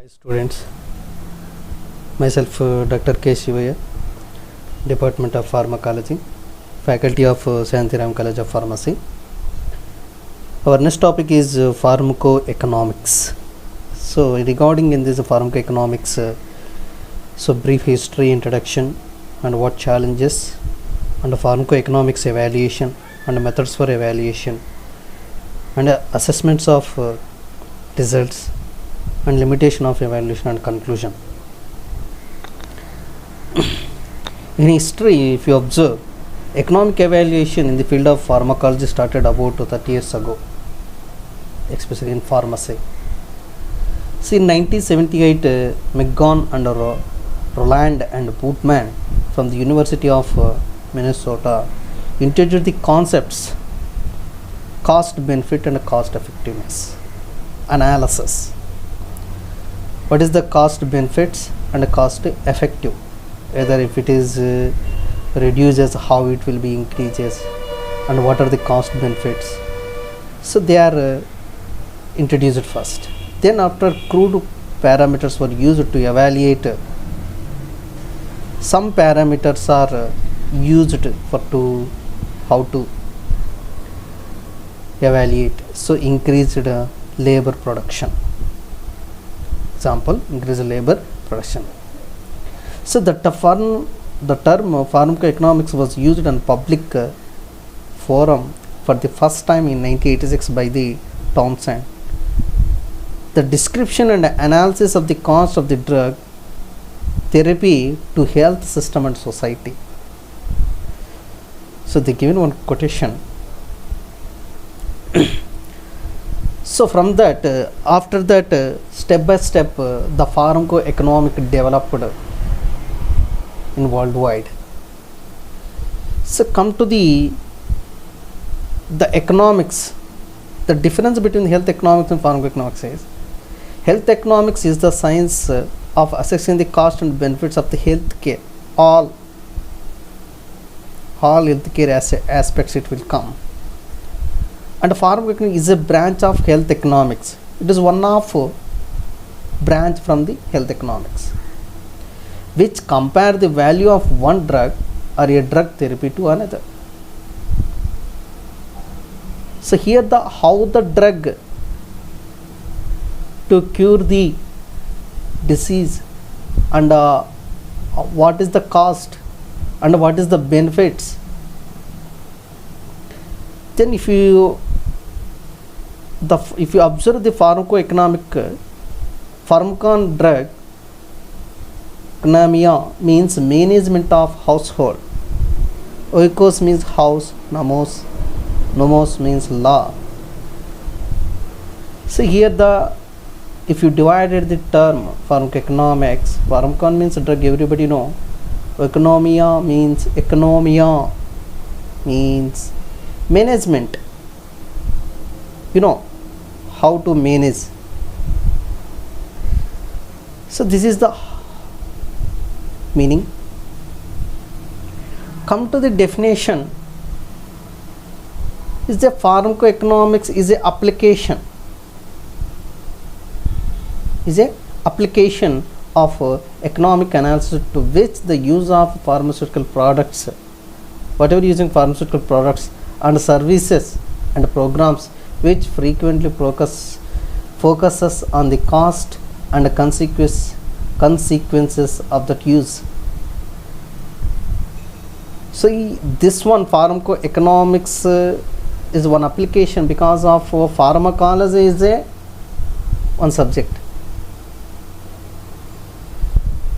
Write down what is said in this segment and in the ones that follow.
Students, myself Dr. K. Shivaya, Department of Pharmacology, Faculty of Shantiram College of Pharmacy. Our next topic is pharmacoeconomics. So regarding in this pharmacoeconomics, so brief history, introduction, and what challenges, and pharmacoeconomics evaluation and methods for evaluation, and assessments of results, and limitation of evaluation and conclusion. In history, if you observe, economic evaluation in the field of pharmacology started about 30 years ago, especially in pharmacy. See, in 1978, McGon and Roland and Bootman from the University of Minnesota introduced the concepts cost benefit and cost effectiveness analysis. What is the cost benefits and cost effective? Either if it is reduces, how it will be increases, and what are the cost benefits. So they are introduced first. Then after crude parameters were used to evaluate, some parameters are used for to how to evaluate. So increased labor production. Example, increase labor production. So the term pharmacoeconomics was used in public forum for the first time in 1986 by the Townsend. The description and analysis of the cost of the drug therapy to health system and society. So they given one quotation. So from that, after that, step by step, the pharmacoeconomic developed in worldwide. So come to the economics. The difference between health economics and pharmacoeconomics is, health economics is the science of assessing the cost and benefits of the health care. All healthcare aspects it will come. And pharmacoeconomics is a branch of health economics. It is one of branch from the health economics, which compare the value of one drug or a drug therapy to another. So here how the drug to cure the disease, and what is the cost and what is the benefits. Then if you observe the pharmacoeconomic, pharmacon drug economia means management of household. Oikos means house, nomos means law. So here if you divided the term pharmacoeconomics, pharmacon means drug, everybody know. Economia means management. You know how to manage. So this is the meaning. Come to the definition. Is the pharmacoeconomics is a application. Is a application of economic analysis to which the use of pharmaceutical products, whatever using pharmaceutical products and services and programs, which frequently focuses on the cost and consequences of that use. So this one pharmacoeconomics is one application, because of pharmacology is a one subject.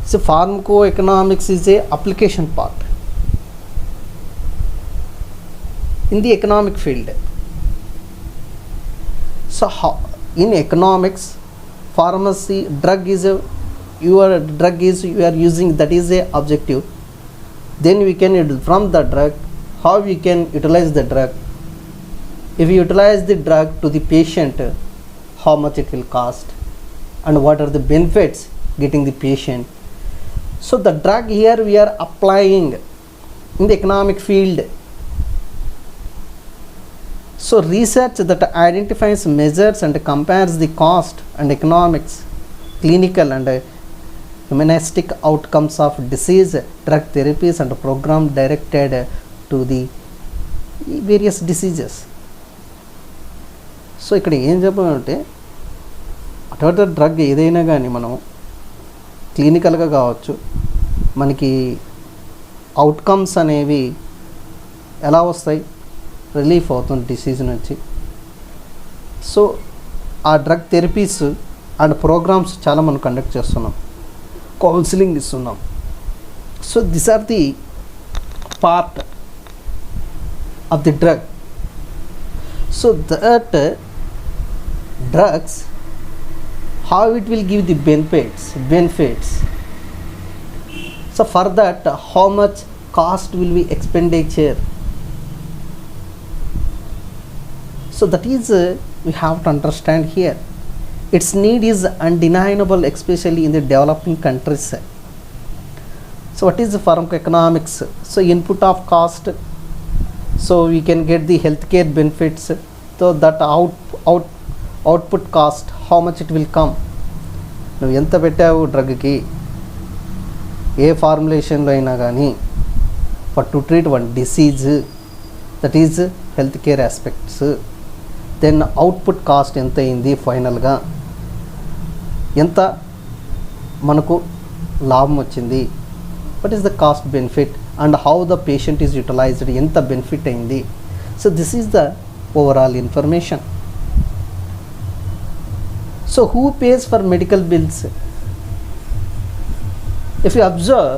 So pharmacoeconomics is a application part in the economic field. So how in economics, pharmacy drug is you are using, that is a objective. Then we can from the drug, how we can utilize the drug. If you utilize the drug to the patient, how much it will cost and what are the benefits getting the patient. So the drug here we are applying in the economic field. So research that identifies, measures and compares the cost and economics clinical and humanistic outcomes of disease, drug therapies and program directed to the various diseases. So ఇక్కడ ఏం చెప్పాలంటే అటువంటి drug ఏదైనా కానీ మనం క్లినికల్గా కావచ్చు, మనకి outcomes అనేవి ఎలా వస్తాయి, రిలీఫ్ అవుతుంది డిసీజ్ నుంచి. సో ఆ డ్రగ్ థెరపీస్ అండ్ ప్రోగ్రామ్స్ చాలా మనం కండక్ట్ చేస్తున్నాం, కౌన్సిలింగ్ ఇస్తున్నాం. So this are the part of the drug. So that drugs, how it will give the benefits. So for that, how much cost will be expenditure. So that is we have to understand here. Its need is undeniable, especially in the developing countries. So what is the pharmacoeconomics? So input of cost, so we can get the healthcare benefits. So that output cost, how much it will come. నువ్వు ఎంత పెట్టావు డ్రగ్కి, ఏ ఫార్ములేషన్లో అయినా కానీ, for to treat one disease, that is health care aspects. Then output cost ఎంత అయింది, ఫైనల్గా ఎంత మనకు లాభం వచ్చింది, what is the cost benefit and how the patient is utilized, ఎంత బెనిఫిట్ అయింది. So this is the overall information. So who pays for medical bills? If you observe,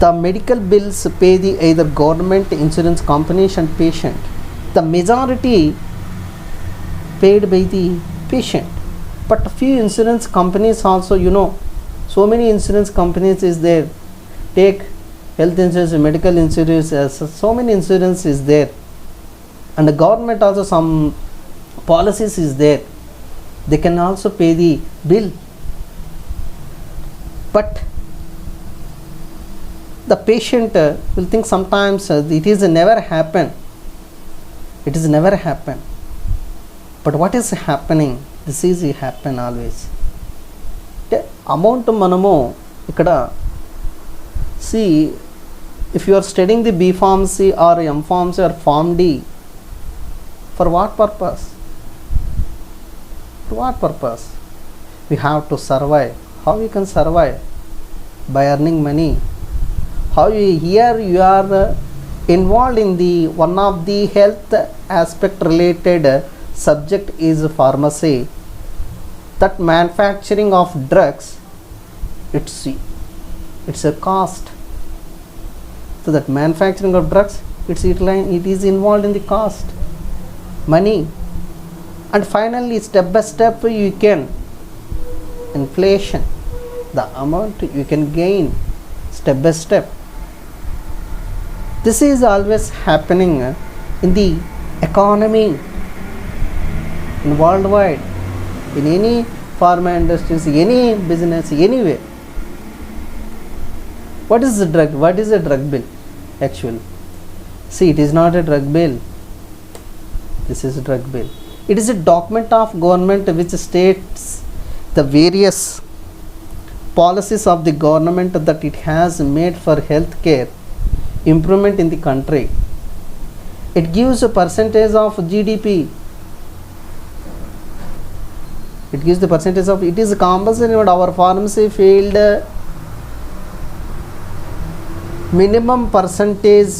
the medical bills pay the either government, insurance companies and patient. The majority paid by the patient, but few insurance companies also, so many insurance companies is there. Take health insurance, medical insurance, so many insurance is there, and the government also some policies is there, they can also pay the bill. But the patient will think sometimes it is never happen, but what is happening, this is happen always. Amount మనము ఇక్కడ see, if you are studying the B Pharmacy or M Pharmacy or Pharm D, for what purpose? To what purpose? We have to survive. How we can survive? By earning money. How here you are involved in the one of the health aspect related subject is pharmacy. That manufacturing of drugs, it's a cost. So that manufacturing of drugs, it is involved in the cost, money. And finally, step by step, you can inflation, the amount you can gain step by step. This is always happening in the economy, in worldwide, in any pharma industries, any business, anywhere. What is the drug? What is a drug bill actually? See, it is not a drug bill. This is a drug bill. It is a document of government which states the various policies of the government that it has made for health care improvement in the country. It gives a percentage of GDP. It gives the percentage of, it is compulsory in our pharmacy field, minimum percentage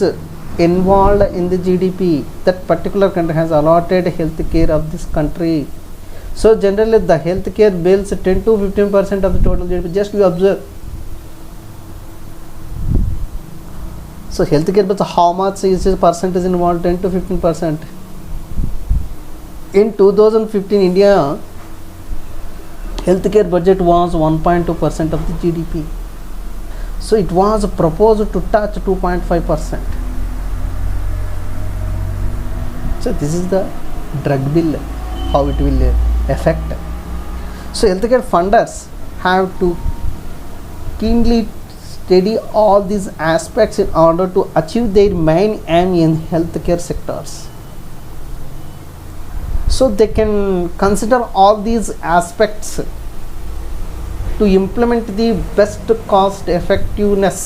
involved in the GDP that particular country has allotted health care of this country. So generally the health care bills 10 to 15% of the total GDP. Just you observe. So health care bills, how much is the percentage involved? 10 to 15%. In 2015 India healthcare budget was 1.2% of the GDP. So it was proposed to touch 2.5%. So this is the drug bill, how it will affect. So healthcare funders have to keenly study all these aspects in order to achieve their main aim in healthcare sectors. So they can consider all these aspects to implement the best cost effectiveness.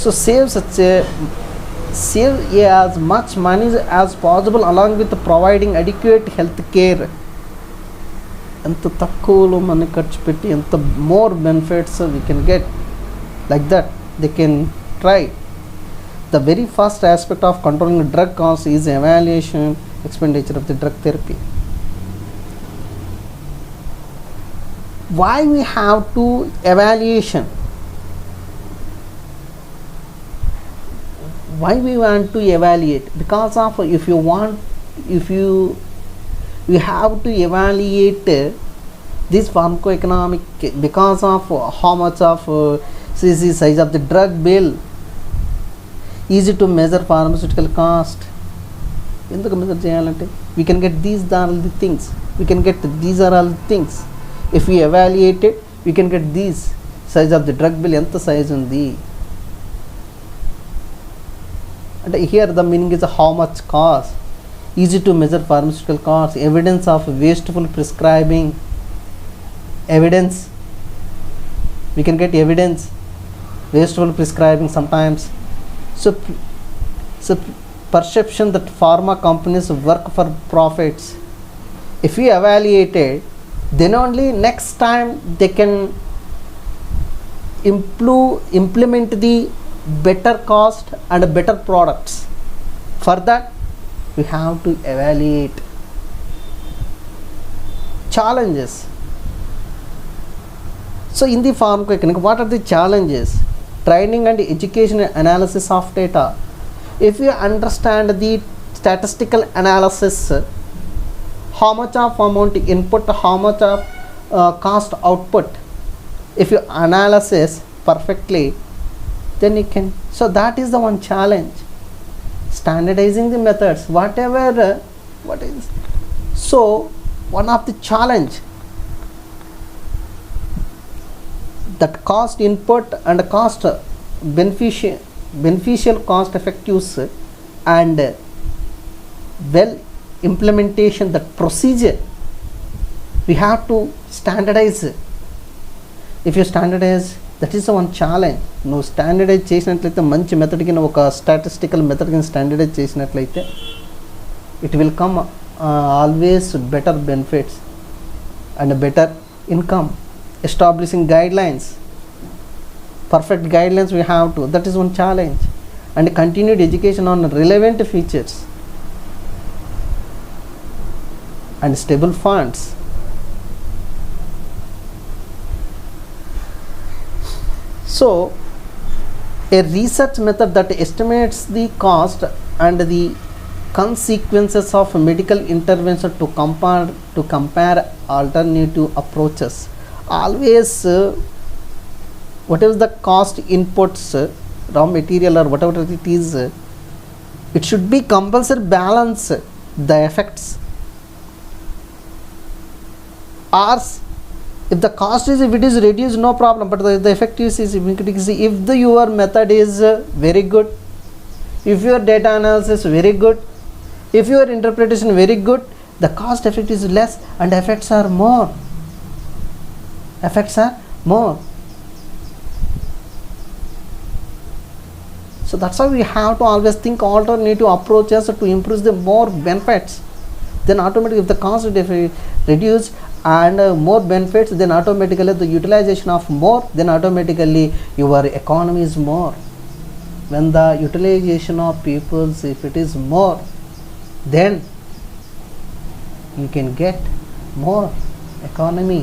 So save as much money as possible along with providing adequate health care. ఎంత తక్కువలో మనకి ఖర్చు పెట్టి ఎంత more benefits we can get, like that they can try. The very first aspect of controlling drug costs is evaluation expenditure of the drug therapy. Why we have to evaluation? Why we want to evaluate? Because of if you have to evaluate this pharmacoeconomic, because of how much of size of the drug bill, easy to measure pharmaceutical cost. ఎందుకు measure చేయాలంటే we can get these are all the things, these are all the things. If we evaluate it, we can get these size of the drug bill, ఎంత size ఉంది అంటే here the meaning is how much cost, easy to measure pharmaceutical cost, evidence of wasteful prescribing, evidence, we can get evidence wasteful prescribing sometimes. So perception that pharma companies work for profits. If we evaluate it, then only next time they can implement the better cost and better products. For that we have to evaluate. Challenges. So in the pharmacoeconomics, what are the challenges? Training and education analysis of data. If you understand the statistical analysis, how much of amount input, how much of cost output, if you analysis perfectly, then you can. So that is the one challenge. Standardizing the methods, whatever what is. So one of the challenge, that cost input and cost beneficial cost effectives and well implementation, that procedure we have to standardize. If you standardize, that is the one challenge. నువ్వు standardise చేసినట్లయితే, మంచి method కింద ఒక statistical method కింద standardise చేసినట్లయితే, it will come always better benefits and better income. Establishing guidelines, perfect guidelines we have to, that is one challenge. And continued education on relevant features and stable funds. So a research method that estimates the cost and the consequences of medical intervention to compare alternative approaches. Always whatever the cost inputs, raw material or whatever it is, it should be compulsory balance the effects. Or if the cost is, if it is reduced, no problem, but the effect is if your method is very good, if your data analysis very good, if your interpretation very good, the cost effect is less and effects are more. So that's why we have to always think alternative approaches to improve the more benefits. Then automatically, if the cost is reduced and more benefits, then automatically the utilization of more, then automatically your economy is more. When the utilization of peoples, if it is more, then you can get more economy.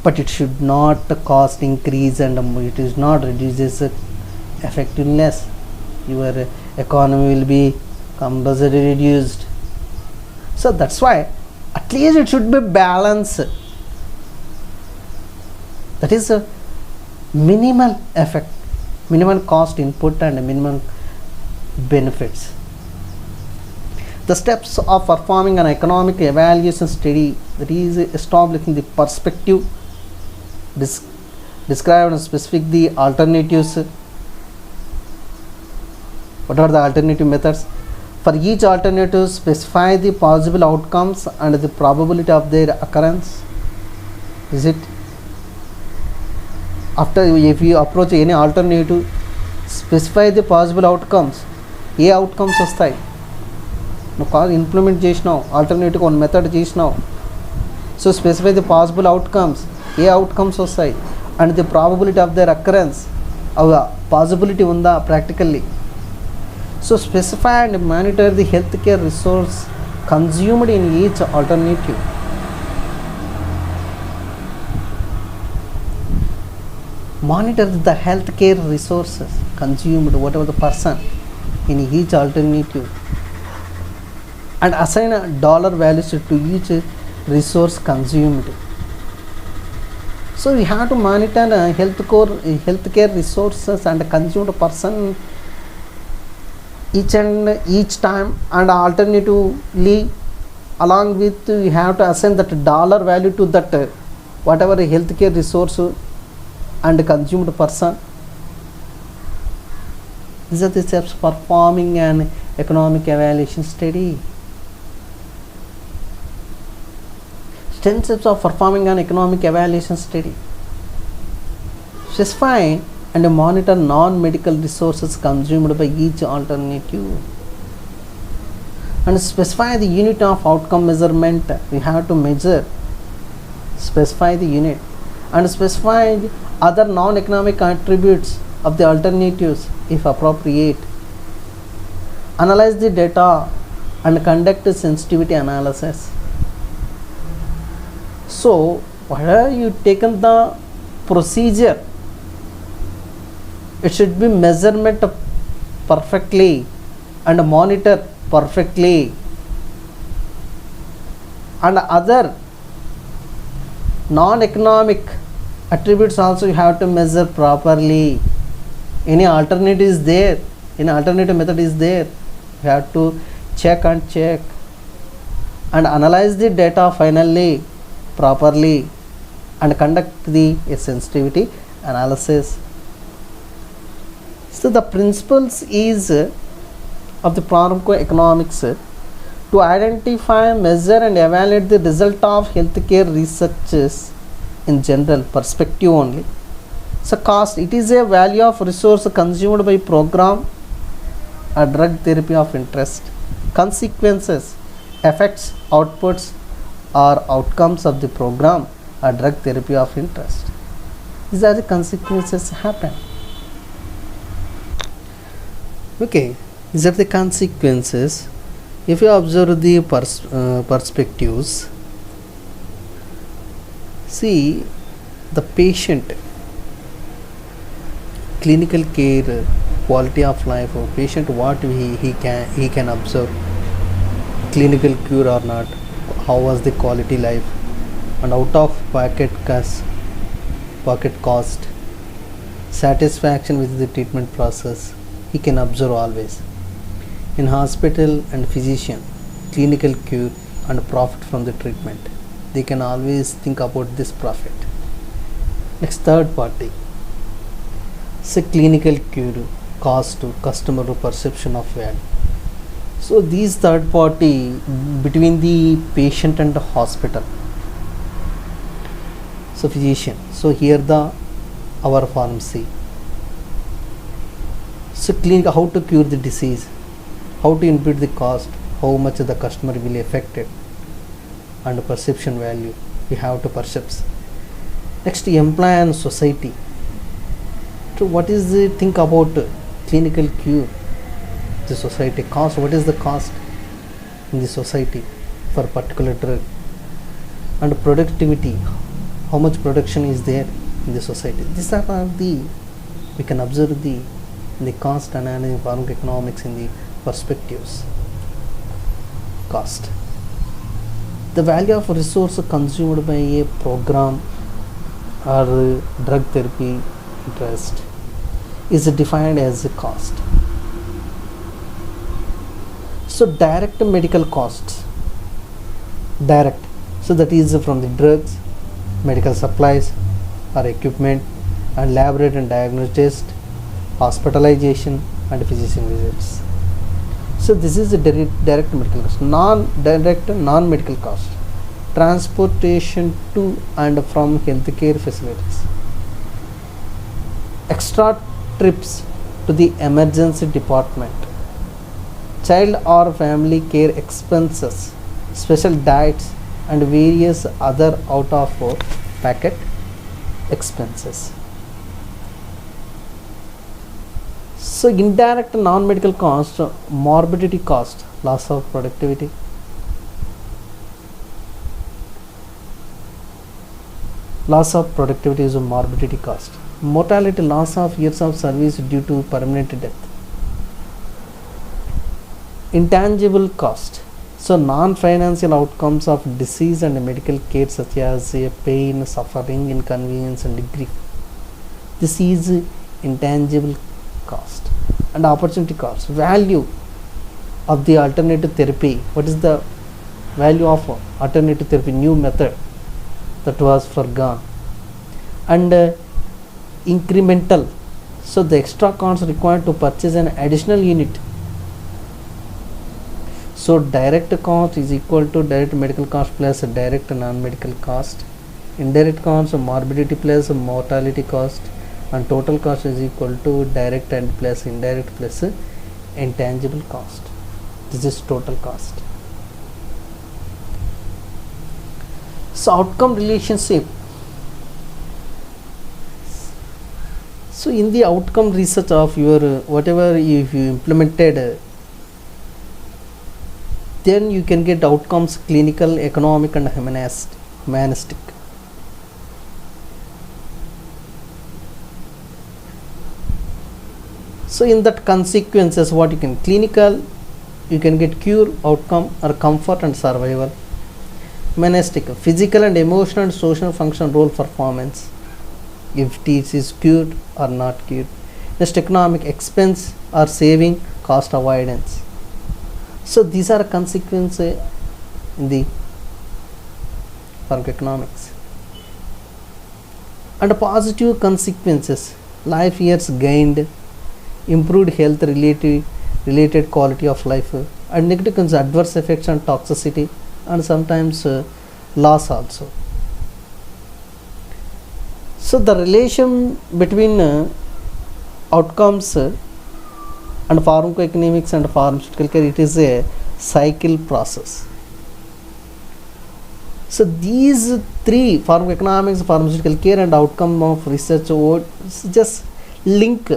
But it should not cost increase and it is not reduces effectiveness. Your economy will be compulsory reduced. So that's why at least it should be balanced. That is a minimal effect, minimal cost input and minimum benefits. The steps of performing an economic evaluation study, that is establishing the perspective, describe and specific the alternatives. What are the alternative methods? For each alternative, specify the possible outcomes and the probability of their occurrence. Is it? After, if you approach any alternative, specify the possible outcomes. ఏ outcomes వస్తాయి, నువ్వు implement చేసినావు, alternative one method చేసినావు. So specify the possible outcomes, ఏ outcomes వస్తాయి, and the probability of their occurrence, అవి possibility ఉందా practically. So specify and monitor the health care resource consumed in each alternative. Monitor the healthcare resources consumed, whatever the person in each alternative, and assign a dollar values to each resource consumed. So we have to monitor healthcare resources and consumed person each time, and alternatively along with we have to assign that dollar value to that whatever healthcare resource and consumed person. These are the steps for performing an economic evaluation study. 10 steps of performing an economic evaluation study. Specify and monitor non-medical resources consumed by each alternative, and specify the unit of outcome measurement. We have to measure, specify the unit, and specify other non-economic attributes of the alternatives if appropriate. Analyze the data and conduct a sensitivity analysis. So whether you taken the procedure, it should be measurement perfectly and monitor perfectly, and other non-economic attributes also you have to measure properly. Any alternative is there, any alternative method is there, you have to check and analyze the data finally properly, and conduct the sensitivity analysis. So the principles is of the pharmacoeconomics to identify, measure and evaluate the result of healthcare researches in general perspective only. So cost, it is a value of resource consumed by program or drug therapy of interest. Consequences, effects, outputs or outcomes of the program or drug therapy of interest. These are the consequences happen. Okay, these are the consequences. If you observe the perspectives, see the patient, clinical care, quality of life of patient, what he can observe, clinical cure or not, how was the quality life, and out of pocket cost, satisfaction with the treatment process, he can observe always. In hospital and physician, clinical cure and profit from the treatment, they can always think about this profit. Next, third party, say clinical cure, cost to customer perception of value. So these third party between the patient and the hospital, so physician, so here our pharmacy, so clinic, how to cure the disease, how to input the cost, how much the customer will be affected, and perception value we have to perceive. Next, employee and society. So what is the think about clinical cure, the society cost, what is the cost in the society for particular drug, and productivity, how much production is there in the society. These are the, we can observe the cost analysis, pharmacoeconomics in the perspectives. Cost, the value of resource consumed by a program or drug therapy interest is defined as a cost. So direct medical costs, direct, so that is from the drugs, medical supplies or equipment, and laboratory and diagnostic tests, hospitalization and physician visits. So this is a direct medical cost. Non-direct non-medical cost, transportation to and from healthcare facilities, extra trips to the emergency department, child or family care expenses, special diets and various other out of packet expenses. So indirect non-medical cost, morbidity cost, loss of productivity, loss of productivity is a morbidity cost, mortality, loss of years of service due to permanent death, intangible cost, so non-financial outcomes of disease and medical care such as pain, suffering, inconvenience and grief. This is intangible cost. And opportunity cost, value of the alternative therapy. What is the value of alternative therapy, new method that was forgone? And incremental, so the extra cost required to purchase an additional unit. So direct cost is equal to direct medical cost plus direct non-medical cost, indirect cost morbidity plus mortality cost, and total cost is equal to direct and plus indirect plus intangible cost. This is total cost. So outcome relationship. So in the outcome research of your whatever if you implemented, then you can get outcomes clinical, economic and humanistic. So in that consequences, what you can clinical, you can get cure, outcome or comfort and survival. Humanistic, physical and emotional and social function role performance, if it is cured or not cured. Next, economic, expense or saving, cost avoidance. So these are consequences in the pharmacoeconomics. And positive consequences, life years gained, improved health related quality of life, and negative consequences, adverse effects and toxicity, and sometimes loss also. So the relation between outcomes and pharmacoeconomics and pharmaceutical care, it is a cycle process. So these three, pharmacoeconomics, pharmaceutical care and outcome of research, just link.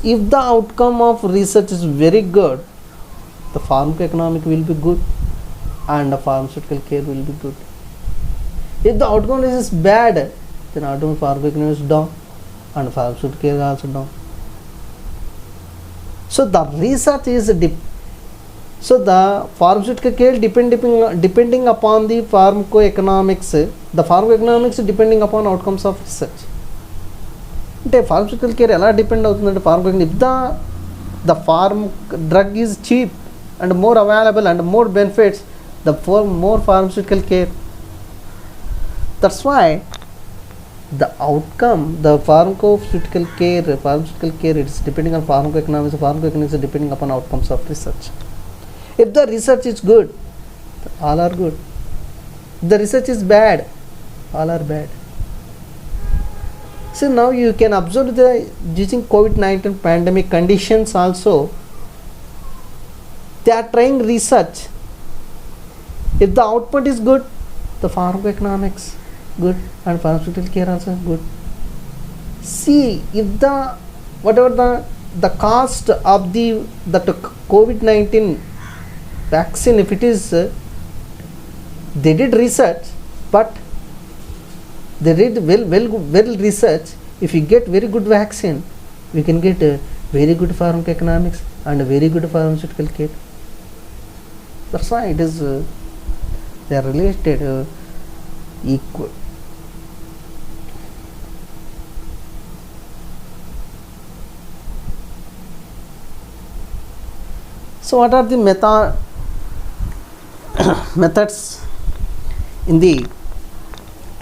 If the outcome of research is very good, the pharmacoeconomic will be good and the pharmaceutical care will be good. If the outcome is bad, then outcome pharmacoeconomics is down and pharmaceutical care is also down. So the research is so the pharmaceutical care depending upon the pharmacoeconomics, the pharmacoeconomics depending upon outcomes of research. అంటే pharmaceutical care ఎలా depend అవుతుందంటే pharmacoeconomics, if the drug is cheap and more available and more benefits, the more pharmaceutical care. That's why the outcome, the pharmaceutical care, it is depending on pharmacoeconomics. Pharmacoeconomics is depending upon outcomes of research. If the research is good, all are good. If the research is bad, all are bad. So now you can observe the using COVID-19 pandemic conditions also, they are trying research. If the output is good, the pharmacoeconomics good and pharmaceutical care also good. See, if the whatever the cost of the COVID-19 vaccine, if it is they did research, but they did well research. If you get very good vaccine, we can get very good pharmacoeconomics and very good pharmaceutical care. That's why it is they are related equal. So what are the methods in the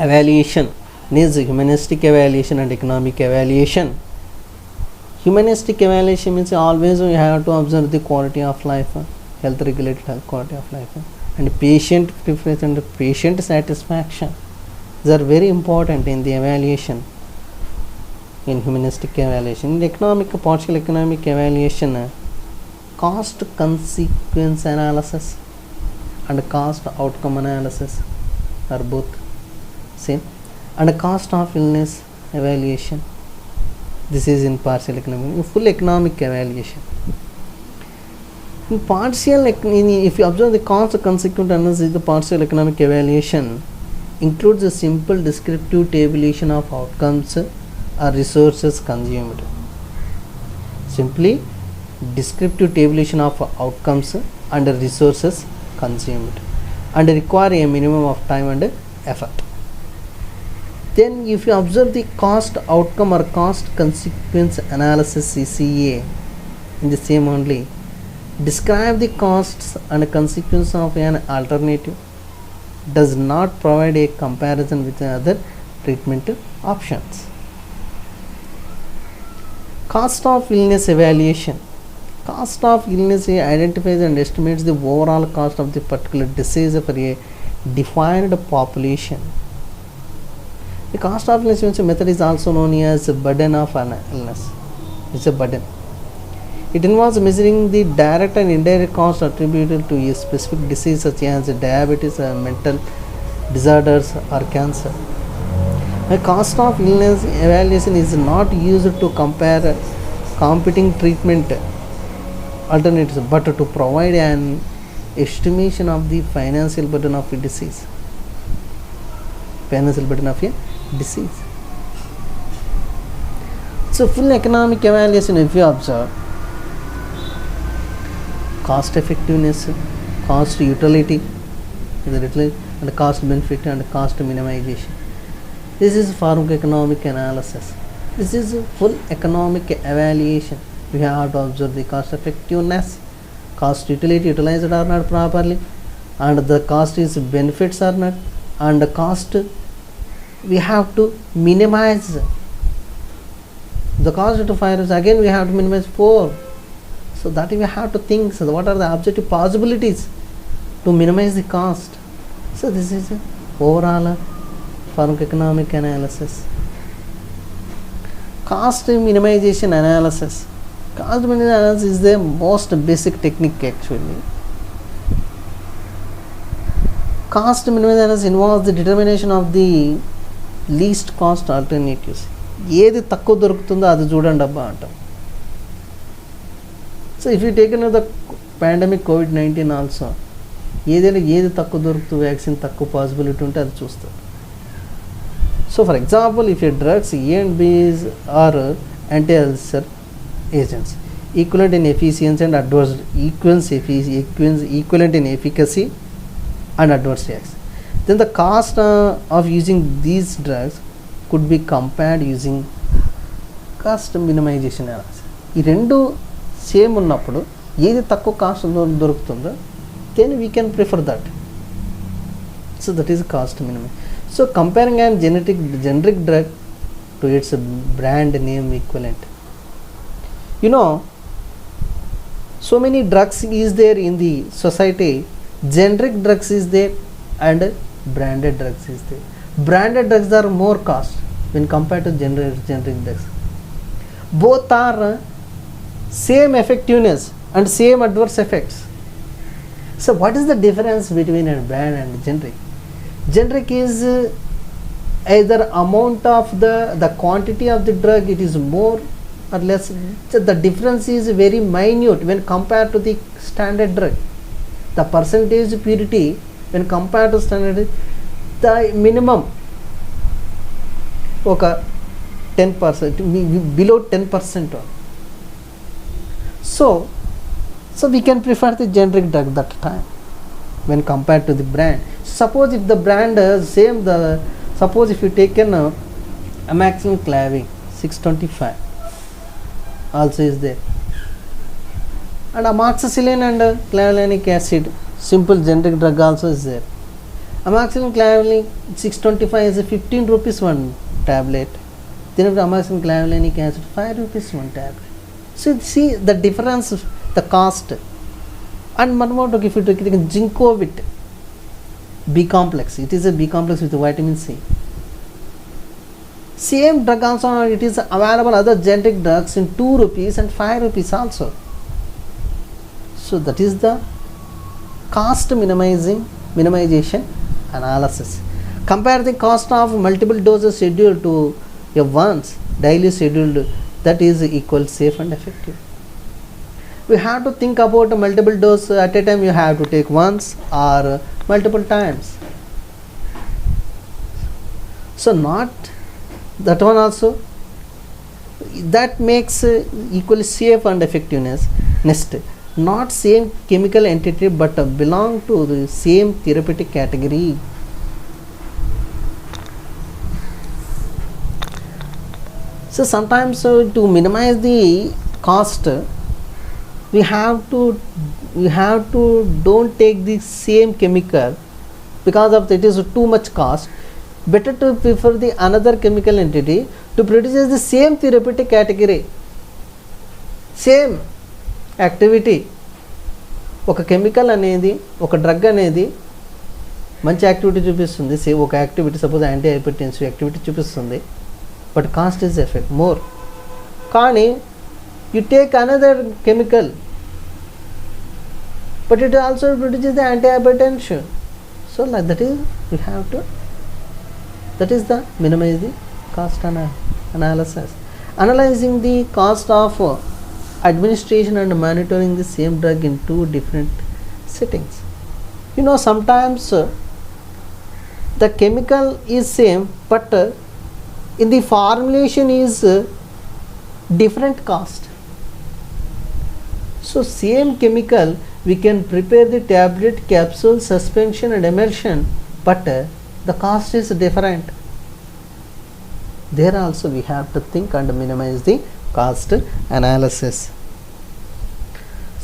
evaluation? Is humanistic evaluation and economic evaluation. Humanistic evaluation means always we have to observe the quality of life, health regulated health quality of life, and patient preference and patient satisfaction. These are very important in the evaluation. In humanistic evaluation, in economic partial economic evaluation, cost consequence analysis and cost outcome analysis are both same, and cost of illness evaluation. This is in partial economic. In full economic evaluation, in partial, if you observe the cost consequent analysis, the partial economic evaluation includes a simple descriptive tabulation of outcomes or resources consumed. Simply descriptive tabulation of outcomes and resources consumed, and require a minimum of time and effort. Then if you observe the cost outcome or cost consequence analysis CCA, in the same only, describe the costs and consequence of an alternative, does not provide a comparison with other treatment options. Cost of illness evaluation. Cost of illness identifies and estimates the overall cost of the particular disease for a defined population. The cost of illness method is also known as burden of an illness. It's a burden. It involves measuring the direct and indirect costs attributed to a specific disease such as diabetes, mental disorders or cancer. The cost of illness evaluation is not used to compare competing treatment alternatives, but to provide an estimation of the financial burden of a disease. Financial burden of a disease. So full economic evaluation, if you observe, cost effectiveness, cost utility, and cost benefit and cost minimization. This is pharmacoeconomic analysis. This is full economic evaluation. We have to observe the cost effectiveness, cost utility utilized or not properly, and the cost is benefits or not, and the cost we have to minimize. The cost to 5 again we have to minimize 4. So that we have to think, so what are the objective possibilities to minimize the cost. So this is a overall pharmacoeconomic analysis. Cost minimization analysis. Cost minimization analysis is the most basic technique actually. Cost minimization analysis involves the determination of the least cost alternatives. ఏది తక్కువ దొరుకుతుందో అది చూడండి అబ్బా అంటాం. So if you take the pandemic COVID-19 also, ఏదైనా ఏది తక్కువ దొరుకుతూ వ్యాక్సిన్ తక్కువ పాసిబిలిటీ ఉంటే అది చూస్తారు. So for example, if your drugs A and B are anti-ulcer agents, equivalent in efficiency and adverse equivalent in efficacy and adverse reactions, then the cost of using these drugs could be compared using cost minimization analysis. ఈ రెండు same ఉన్నప్పుడు ఏది తక్కువ cost దొరుకుతుందో then we can prefer that. So that is cost minimization. So comparing an generic drug to its brand name equivalent. You know, so many drugs is there in the society. Generic drugs is there and branded drugs is there. Branded drugs are more cost when compared to generic drugs. Both are same effectiveness and same adverse effects. So what is the difference between a brand and generic? Generic is either amount of the quantity of the drug, it is more or less. So the difference is very minute when compared to the standard drug. The percentage purity when compared to standard, the minimum okay 10%, below 10%. So we can prefer the generic drug that time when compared to the brand. Suppose if the brand is same, suppose if you taken Amaxin Clavin 625 also is there, and amoxicillin and clavulanic acid, simple generic drug also is there. Amaxin Clavin 625 is 15 rupees one tablet. Then amoxicillin clavulanic acid 5 rupees one tablet. So see the difference, the cost. And one more, if you take Ginkgovit B complex, it is a B complex with vitamin C. Same drug also, it is available other generic drugs in 2 rupees and 5 rupees also. So that is the cost minimization analysis. Compare the cost of multiple doses scheduled to a once daily scheduled, that is equal safe and effective. We have to think about a multiple dose at a time, you have to take once or multiple times. So not that one also, that makes equally safe and effectiveness. Next, not same chemical entity but belong to the same therapeutic category. So sometimes to minimize the cost, we have to don't take the same chemical, because of it is too much cost. Better to prefer the another chemical entity to produce the same therapeutic category, same activity. ఒక chemical అనేది, ఒక drug అనేది మంచి activity చూపిస్తుంది, same ఒక activity suppose anti hypertensive activity చూపిస్తుంది, but cost is effect more. కానీ you take another chemical but it also produces the antihypertension. So like that is, we have to, that is the minimize the cost analysis. Analyzing the cost of administration and monitoring the same drug in 2 different settings. You know, sometimes the chemical is same, but in the formulation is different cost. So same chemical, we can prepare the tablet, capsule, suspension and emulsion, but the cost is different. There also we have to think and minimize the cost analysis.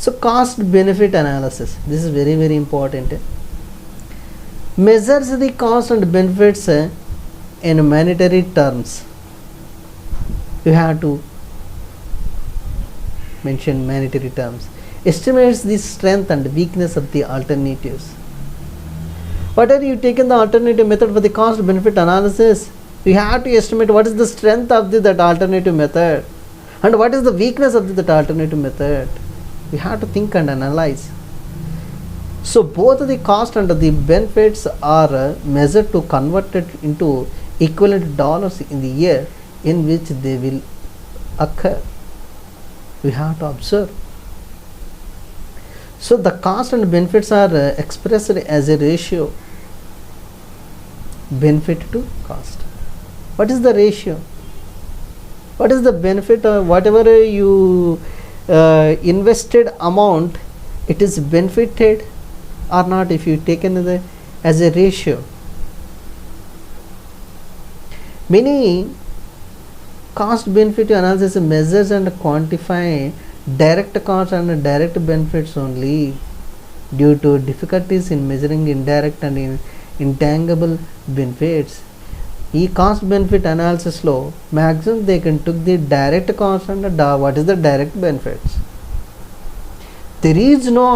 So cost benefit analysis, this is very very important. Measures the cost and benefits in monetary terms. You have to mention monetary terms. Estimates the strength and weakness of the alternatives. Whatever you taken the alternative method for the cost benefit analysis, you have to estimate what is the strength of that alternative method and what is the weakness of that alternative method. We have to think and analyze. So both the cost and the benefits are measured to convert it into equivalent dollars in the year in which they will occur. We have to observe. So the cost and benefits are expressed as a ratio, benefit to cost. What is the ratio? What is the benefit? Whatever you invested amount, it is benefited or not, if you taken as a ratio. Many cost benefit analysis measures and quantify direct costs and direct benefits only. Due to difficulties in measuring indirect and intangible benefits, ఈ cost benefit అనాలిసిస్లో maximum they can took the direct cost and what is the direct benefits. There is no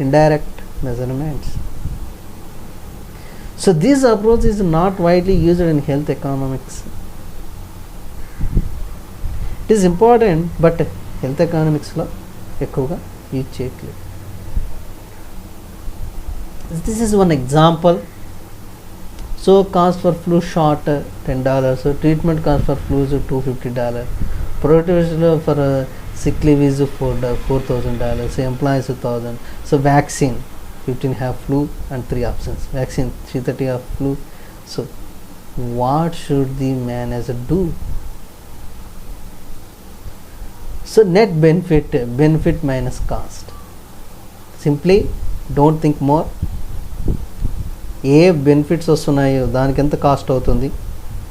indirect measurements. So this approach is not widely used in health economics. It is important, but health ఎకనామిక్స్లో ఎక్కువగా use చేయట్లేదు. This is one example. So cost for flu shot $10, so treatment cost for flu is $250, protection for sick leave is $4,000, so employees $1,000. So vaccine 15 have flu and 3 absence, vaccine 330 have flu. So what should the manager do? So net benefit minus cost. Simply don't think more. A benefits వస్తున్నాయో దానికి ఎంత cost అవుతుంది,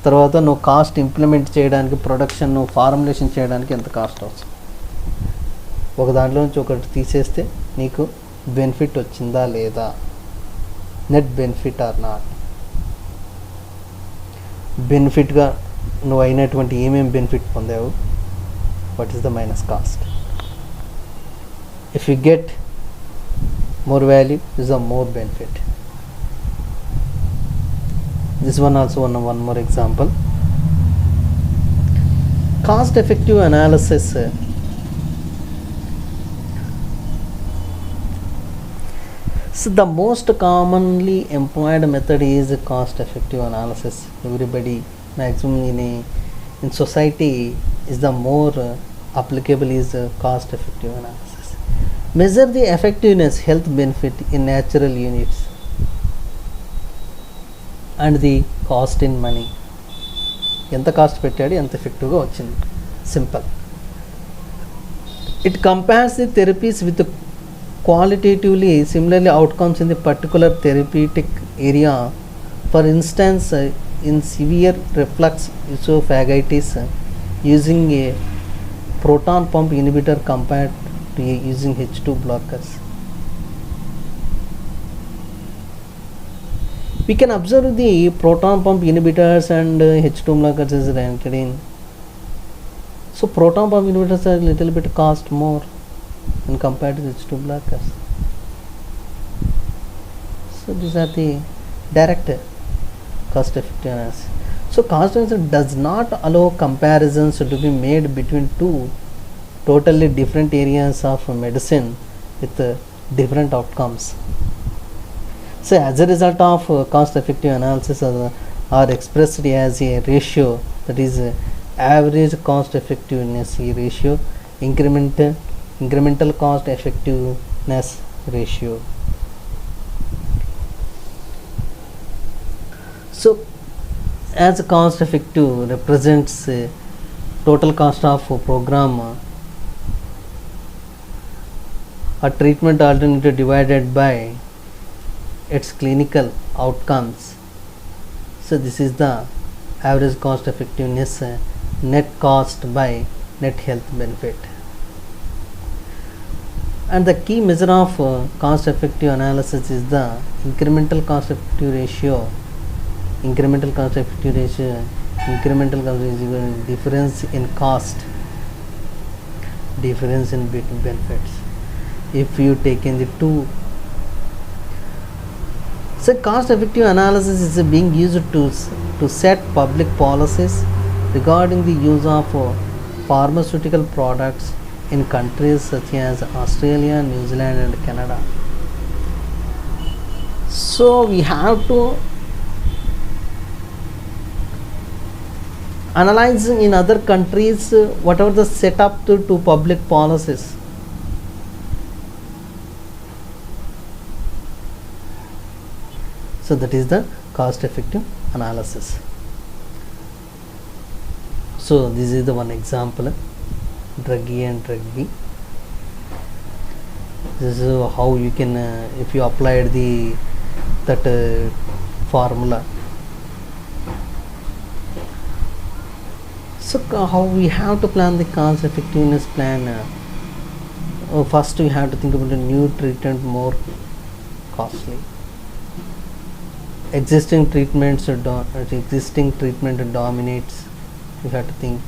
తర్వాత నువ్వు cost implement చేయడానికి, production నువ్వు formulation చేయడానికి ఎంత కాస్ట్ అవుతుంది. ఒక దాంట్లో నుంచి ఒకటి తీసేస్తే నీకు బెనిఫిట్ వచ్చిందా లేదా, నెట్ బెనిఫిట్ ఆర్ నాట్. బెనిఫిట్గా నువ్వు అయినటువంటి ఏమేమి benefit పొందావు, what is the minus cost. If you get more value, is a more benefit. This one also one more example. Cost effective analysis. So the most commonly employed method is cost effective analysis. Everybody maximum in society is the more applicable is cost effective analysis. Measure the effectiveness, health benefit in natural units and the cost in money. ఎంత cost పెట్టాడు, ఎంత ఎఫెక్టివ్గా వచ్చింది. Simple. It compares the therapies with qualitatively similarly outcomes in the particular therapeutic area. For instance, in severe reflux esophagitis, using a proton pump inhibitor compared to using H2 blockers. We can observe the proton pump inhibitors and H2 blockers is ranked in. So proton pump inhibitors are a little bit cost more when compared to H2 blockers. So these are the direct cost effective analysis. So cost analysis does not allow comparisons to be made between two totally different areas of medicine with different outcomes. So as a result of cost effective analysis are expressed as a ratio, that is average cost effectiveness ratio, incremental cost effectiveness ratio. So as cost effective represents total cost of program or treatment alternative divided by its clinical outcomes. So this is the average cost effectiveness net cost by net health benefit. And the key measure of cost effective analysis is the incremental cost effective ratio. Incremental cost effective ratio, incremental cost is equal to difference in cost, difference in benefits. If you take in the two, so cost effective analysis is being used to set public policies regarding the use of pharmaceutical products in countries such as Australia, New Zealand and Canada. So we have to analyze in other countries whatever the setup to public policies. So that is the cost effective analysis. So this is the one example, drug A and drug B. This is how you can if you applied that formula. So how we have to plan the cost effectiveness plan. First we have to think about a new treatment more costly. Existing treatment dominates. You have to think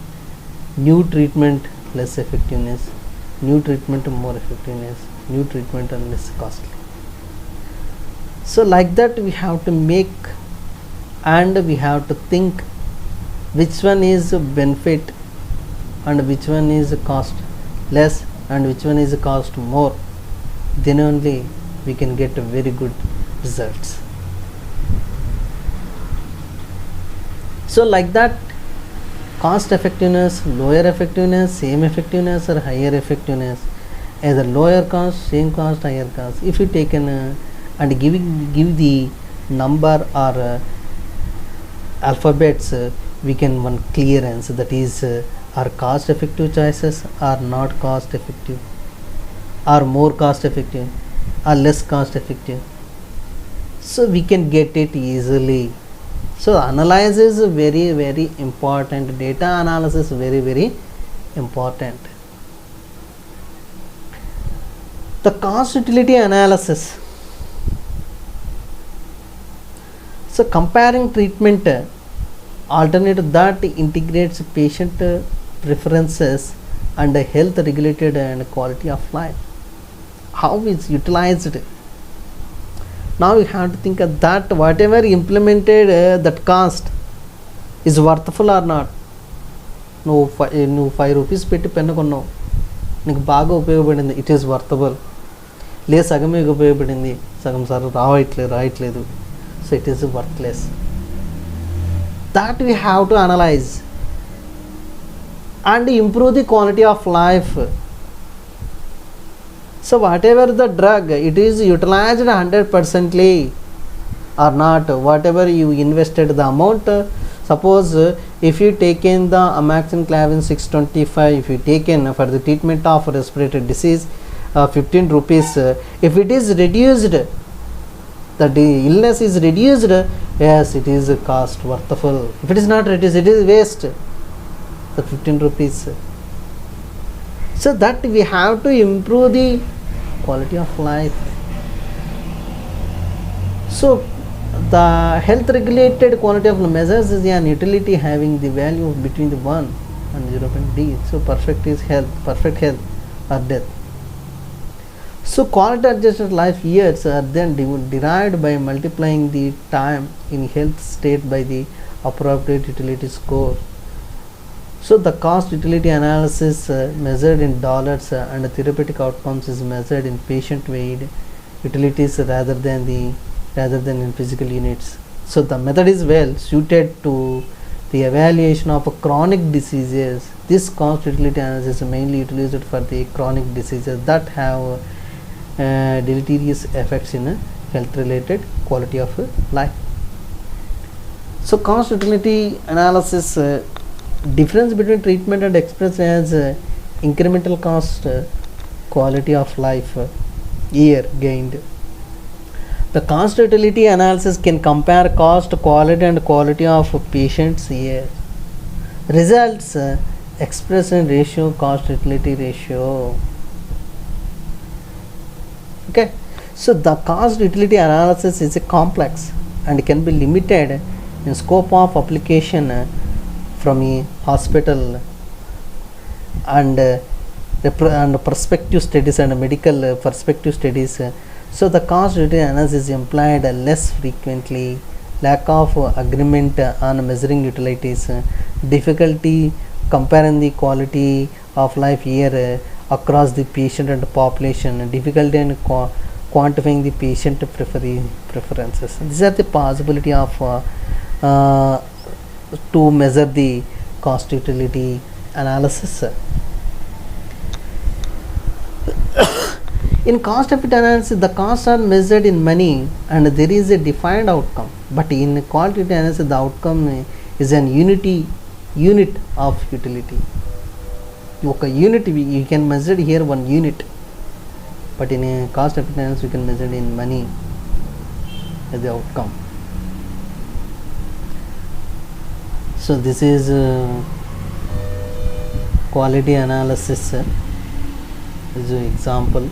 new treatment less effectiveness, new treatment more effectiveness, new treatment and less costly. So like that we have to make, and we have to think which one is benefit and which one is cost less and which one is cost more. Then only we can get very good results. So like that, cost effectiveness, lower effectiveness, same effectiveness or higher effectiveness, either lower cost, same cost, higher cost. If you take and give the number or alphabets, we can one clear answer, that is are cost effective choices are not cost effective, are more cost effective, are less cost effective. So we can get it easily. So analysis is very important. Data analysis very important. The cost utility analysis. So comparing treatment alternative that integrates patient preferences and health regulated and quality of life. How is utilized? Now you have to think of that whatever implemented, that cost is worthful or not. నువ్వు 5 rupees పెట్టి pen కొన్నావు, నీకు బాగా ఉపయోగపడింది, it is worthable. లేదు సగమే ఉపయోగపడింది, సగం సార్ రాయట్లేదు, so it is worthless. that we have to analyze and improve the quality of life. So whatever the drug, it is utilized 100%ly or not, whatever you invested the amount. Suppose if you taken the Amaxin Clavin 625, if you taken for the treatment of respiratory disease, 15 rupees, if it is reduced, the illness is reduced, yes, it is cost worthful. If it is not reduced, it is waste, the 15 rupees. So that we have to improve the quality of life. So the health regulated quality of measures is an utility having the value between the 1 and 0.d. So perfect is health, perfect health or death. So quality adjusted life years are then derived by multiplying the time in health state by the appropriate utility score. So the cost utility analysis measured in dollars and therapeutic outcomes is measured in patient weight utilities rather than in physical units. So the method is well suited to the evaluation of chronic diseases. This cost utility analysis is mainly utilized for the chronic diseases that have deleterious effects in health related quality of life. So cost utility analysis, difference between treatment and expense as incremental cost, quality of life, year gained. The cost utility analysis can compare cost, quality and quality of patients year. Results expressed in ratio, cost utility ratio. Okay, so the cost utility analysis is a complex and can be limited in scope of application from a hospital and prospective studies and medical perspective studies. So the cost utility analysis is employed less frequently, lack of agreement on measuring utilities, difficulty comparing the quality of life year across the patient and population, difficulty in quantifying the patient preferences. These are the possibility of to measure the cost utility analysis. In cost effect analysis, the costs are measured in money and there is a defined outcome, but in quality analysis the outcome is an unit of utility. ఒక unit you can measured here 1 unit, but in cost effectiveness you can measured in money as the outcome. So this is quality analysis is an example.